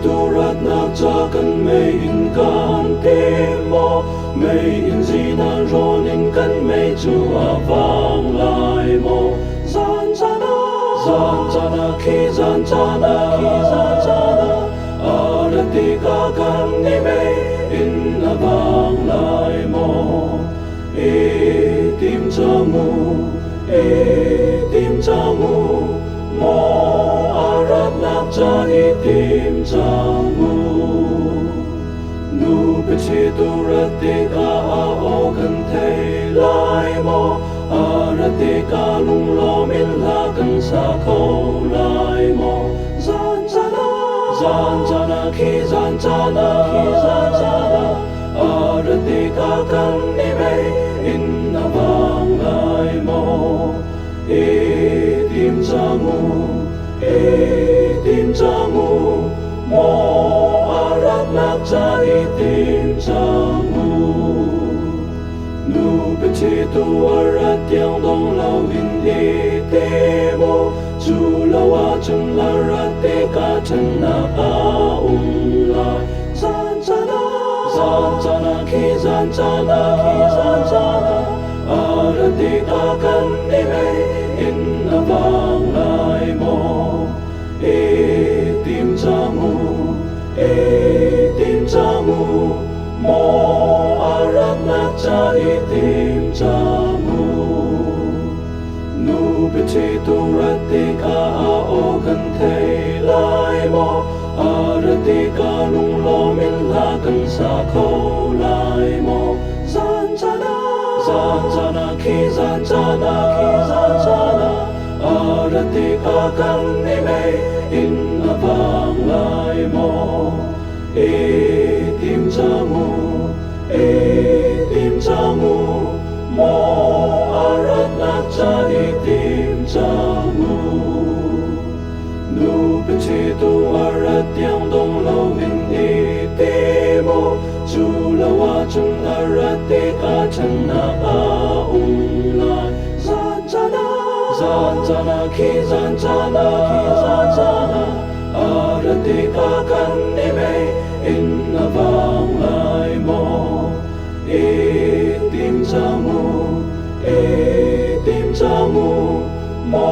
tu rat nak cha kan mei in kan te mo mei in zina ronin kan mei chu avang lai mo zan chana khi zan chana arati ka kan ni mei in avang lai mo tim cha mu mo arat nak cha tim cha mu nu pe tu rati ka o kan thei lai mo arati ka lung lo min la kan sa kho lai mo zan chana khi zan chana arati ka kan ni mei in avang lai mo tim cha mu mo arat nak cha tim cha mu nu pe tu arat yang dong lao in di te mo chu lao a chung la rat te ka chen na pa la zan chana khi zan chana arati ka kan ni mei in avang lai mo tim cha mu mo arat nak cha tim cha mu nu pe tu rati ka o kan thei lai mo arati ka lung lo min la kan sa kho lai mo zan chana khi zan chana arati ka kan ni mei in avang lai mo tim cha mu mo arat nak cha tim cha mu nu pe tu arat yang dong lo in di te mo chu lao a chung arat te ka chen na pa la zan chana khi zan chana arati ka kan ni mei in avang lai mo tim cha mu mo